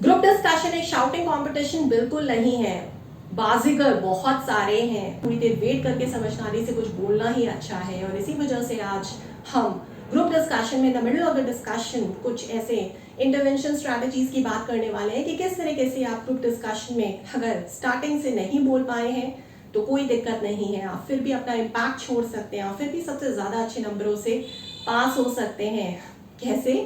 Group discussion एक shouting competition बिल्कुल नहीं है। बाजीगर बहुत सारे हैं, पूरी देर वेट करके समझदारी से कुछ बोलना ही अच्छा है। और इसी वजह से आज हम ग्रुप डिस्कशन में the middle of the discussion कुछ ऐसे इंटरवेंशन स्ट्रैटेजीज की बात करने वाले हैं कि किस तरीके से आप ग्रुप डिस्कशन में अगर स्टार्टिंग से नहीं बोल पाए हैं तो कोई दिक्कत नहीं है, आप फिर भी अपना इम्पैक्ट छोड़ सकते हैं, आप फिर भी सबसे ज़्यादा अच्छे नंबरों से पास हो सकते हैं। कैसे?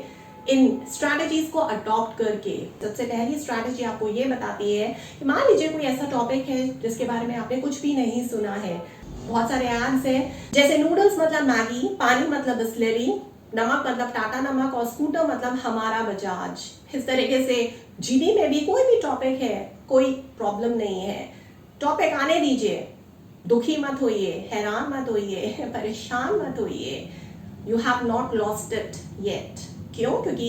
इन स्ट्रैटेजीज को अडॉप्ट करके। सबसे पहली स्ट्रैटेजी आपको ये बताती है कि मान लीजिए कोई ऐसा टॉपिक है जिसके बारे में आपने कुछ भी नहीं सुना है। बहुत सारे एड्स हैं, जैसे नूडल्स मतलब मैगी, पानी मतलब बिस्लेरी, नमक मतलब टाटा नमक और स्कूटर मतलब हमारा बजाज। इस तरीके से जीडी में भी कोई भी टॉपिक है, कोई प्रॉब्लम नहीं है, टॉपिक आने दीजिए, दुखी मत होइए, हैरान मत होइए, परेशान मत होइए। You have not lost it yet. क्यों? क्योंकि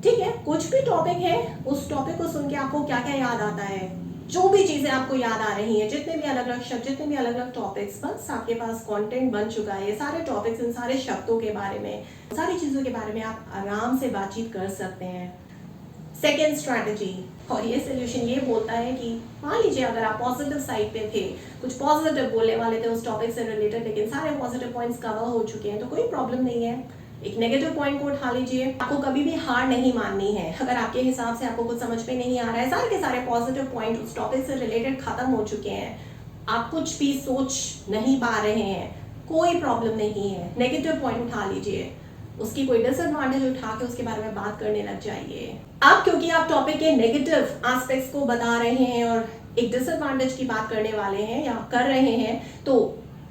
ठीक है, कुछ भी टॉपिक है, उस टॉपिक को सुन के आपको क्या क्या याद आता है, जो भी चीजें आपको याद आ रही हैं, जितने भी अलग अलग शब्द, जितने भी अलग अलग टॉपिक्स, बस आपके पास कंटेंट बन चुका है। ये सारे टॉपिक्स, इन सारे शब्दों के बारे में, सारी चीजों के बारे में आप आराम से बातचीत कर सकते हैं। सेकेंड स्ट्रैटेजी, और ये सोल्यूशन ये बोलता है कि मान लीजिए अगर आप पॉजिटिव साइड पे थे, कुछ पॉजिटिव बोलने वाले थे उस टॉपिक से रिलेटेड, लेकिन सारे पॉजिटिव पॉइंट्स कवर हो चुके हैं तो कोई प्रॉब्लम नहीं है, एक नेगेटिव पॉइंट को उठा लीजिए। आपको कभी भी हार नहीं माननी है। अगर आपके हिसाब से आपको कुछ समझ में नहीं आ रहा है, सारे के सारे पॉजिटिव पॉइंट उस टॉपिक से रिलेटेड खत्म हो चुके हैं, आप कुछ भी सोच नहीं पा रहे हैं, कोई प्रॉब्लम नहीं है, नेगेटिव पॉइंट उठा लीजिए, उसकी कोई डिसएडवांटेज उठा के उसके बारे में बात करने लग जाइए। अब क्योंकि आप टॉपिक के नेगेटिव एस्पेक्ट्स को बता रहे हैं और एक डिसएडवांटेज की बात करने वाले हैं या कर रहे हैं, तो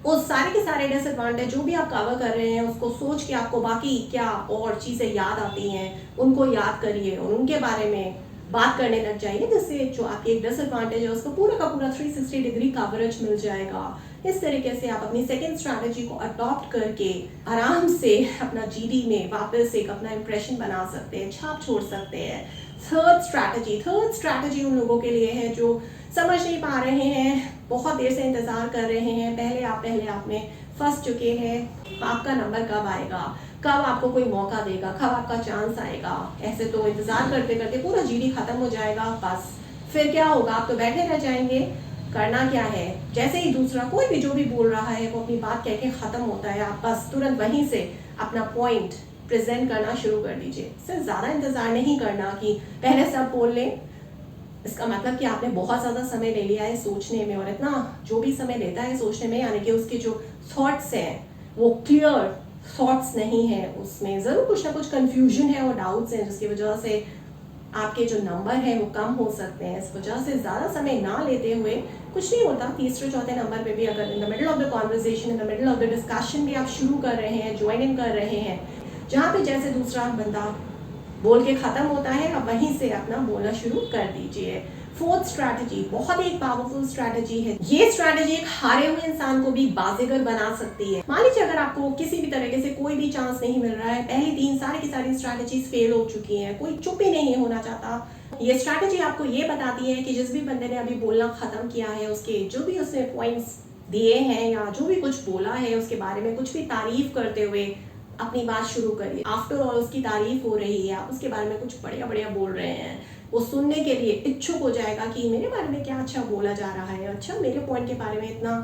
उस सारे के सारे डिसएडवांटेज जो भी आप कवर कर रहे हैं उसको सोच के आपको बाकी क्या और चीजें याद आती हैं उनको याद करिए और उनके बारे में बात करने लग जाइए, जिससे जो आपकी एक डिसएडवांटेज है उसको पूरा का पूरा 360 डिग्री कवरेज मिल जाएगा। इस तरीके से आप अपनी सेकेंड स्ट्रैटेजी को अडॉप्ट करके आराम से अपना जीडी में वापस एक अपना इंप्रेशन बना सकते हैं, छाप छोड़ सकते हैं। थर्ड स्ट्रैटेजी उन लोगों के लिए है जो समझ नहीं पा रहे हैं, बहुत देर से इंतजार कर रहे हैं, पहले आप में फंस चुके हैं। आपका नंबर कब आएगा, कब आपको कोई मौका देगा, कब आपका चांस आएगा। ऐसे तो इंतजार करते करते पूरा जीडी खत्म हो जाएगा, बस फिर क्या होगा, आप तो बैठे रह जाएंगे। करना क्या है, जैसे ही दूसरा कोई भी जो भी बोल रहा है वो अपनी बात कह के खत्म होता है, आप बस तुरंत वहीं से अपना पॉइंट प्रेजेंट करना शुरू कर दीजिए। सिर्फ ज्यादा इंतजार नहीं करना कि पहले सब बोल लें। इसका मतलब कि आपने बहुत ज्यादा समय ले लिया है सोचने में, और इतना जो भी समय लेता है सोचने में, यानी कि उसके जो थॉट्स हैं वो क्लियर थॉट्स नहीं है, उसमें जरूर कुछ ना कुछ कंफ्यूजन है और डाउट्स हैं, जिसकी वजह से आपके जो नंबर है वो कम हो सकते हैं। इस वजह से ज्यादा समय ना लेते हुए, कुछ नहीं होता, तीसरे चौथे नंबर पे भी अगर in the middle of the conversation, in the middle of the discussion भी आप शुरू कर रहे हैं, ज्वाइन इन कर रहे हैं, जहाँ पे जैसे दूसरा बंदा बोल के खत्म होता है, अब वहीं से अपना बोलना शुरू कर दीजिए। फोर्थ स्ट्रैटेजी बहुत ही पावरफुल स्ट्रैटेजी है। ये स्ट्रैटेजी एक हारे हुए इंसान को भी बाजीगर बना सकती है। मान लीजिए अगर आपको किसी भी तरीके से कोई भी चांस नहीं मिल रहा है, पहली तीन सारी की सारी स्ट्रैटेजीज फेल हो चुकी हैं, कोई चुप ही नहीं होना चाहता, ये स्ट्रैटेजी आपको ये बताती है कि जिस भी बंदे ने अभी बोलना खत्म किया है, उसके जो भी उसने पॉइंट्स दिए हैं या जो भी कुछ बोला है उसके बारे में कुछ भी तारीफ करते हुए अपनी बात शुरू करिए। आफ्टर ऑल उसकी तारीफ हो रही है, आप उसके बारे में कुछ बढ़िया बढ़िया बोल रहे हैं, वो सुनने के लिए इच्छुक हो जाएगा कि मेरे बारे में क्या अच्छा बोला जा रहा है, अच्छा मेरे पॉइंट के बारे में इतना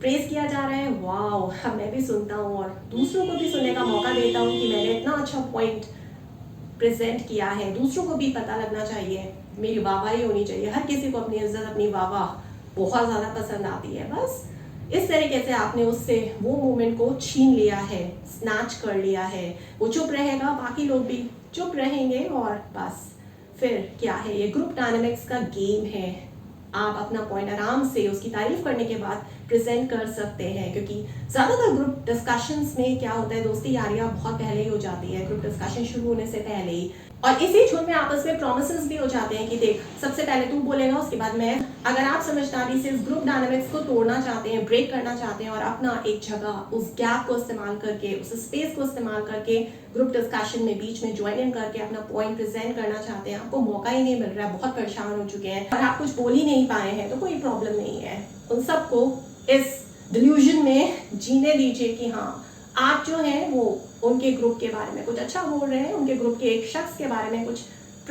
प्रेज किया जा रहा है, वाओ, अब मैं भी सुनता हूँ और दूसरों को भी सुनने का मौका देता हूँ कि मैंने इतना अच्छा पॉइंट प्रेजेंट किया है। दूसरों को भी पता लगना चाहिए, मेरी वाहवाही होनी चाहिए। हर किसी को अपनी इज्जत, अपनी वाहवाह बहुत ज़्यादा पसंद आती है। बस इस तरीके से आपने उससे वो मोमेंट को छीन लिया है, स्नैच कर लिया है। वो चुप रहेगा, बाकी लोग भी चुप रहेंगे और बस फिर क्या है, ये ग्रुप डायनामिक्स का गेम है। आप अपना पॉइंट आराम से उसकी तारीफ करने के बाद प्रेजेंट कर सकते हैं, क्योंकि ज़्यादातर ग्रुप डिस्कशंस में क्या होता है, दोस्ती यारियाँ बहुत पहले ही हो जाती है, ग्रुप डिस्कशन शुरू होने से पहले ही, और इसी झुंड में आपस में प्रॉमिसेस भी हो जाते हैं कि देख सबसे पहले तू बोलेगा, उसके बाद मैं। अगर आप समझदारी से इस ग्रुप डायनामिक्स को तोड़ना चाहते हैं, ब्रेक करना चाहते हैं और अपना एक जगह उस गैप को इस्तेमाल करके, उस स्पेस को इस्तेमाल करके ग्रुप डिस्कशन में बीच में ज्वाइन इन करके अपना पॉइंट प्रेजेंट करना चाहते हैं, आपको मौका ही नहीं मिल रहा है, बहुत परेशान हो चुके हैं और आप कुछ बोल ही नहीं पाए हैं, तो कोई प्रॉब्लम नहीं है। उन सबको इस डिल्यूजन में जीने दीजिए कि हाँ, आप जो हैं वो उनके ग्रुप के बारे में कुछ अच्छा बोल रहे हैं, उनके ग्रुप के एक शख्स के बारे में कुछ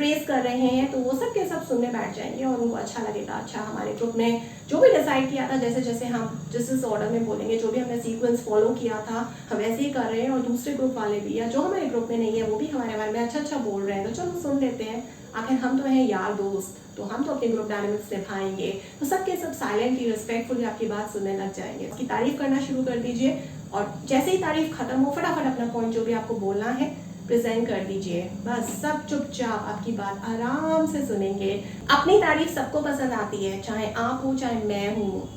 प्रेस कर रहे हैं तो वो सब के सब सुनने बैठ जाएंगे और उनको अच्छा लगेगा। अच्छा, हमारे ग्रुप में जो भी डिसाइड किया था, जैसे जैसे हम जिस ऑर्डर में बोलेंगे, जो भी हमने सीक्वेंस फॉलो किया था हम वैसे ही कर रहे हैं, और दूसरे ग्रुप वाले भी या जो हमारे ग्रुप में नहीं है वो भी हमारे बारे में अच्छा बोल रहे हैं, तो चलो सुन लेते हैं। आखिर हम तो हैं यार दोस्त, तो हम तो अपने ग्रुप डायनेमिक्स निभाएंगे। तो सबके सब साइलेंटली रिस्पेक्टफुली आपकी बात सुनने लग जाएंगे। उसकी तारीफ करना शुरू कर दीजिए, और जैसे ही तारीफ खत्म हो फटाफट अपना पॉइंट जो भी आपको बोलना है प्रेजेंट कर दीजिए। बस सब चुपचाप आपकी बात आराम से सुनेंगे। अपनी तारीफ सबको पसंद आती है, चाहे आप हो चाहे मैं हूँ।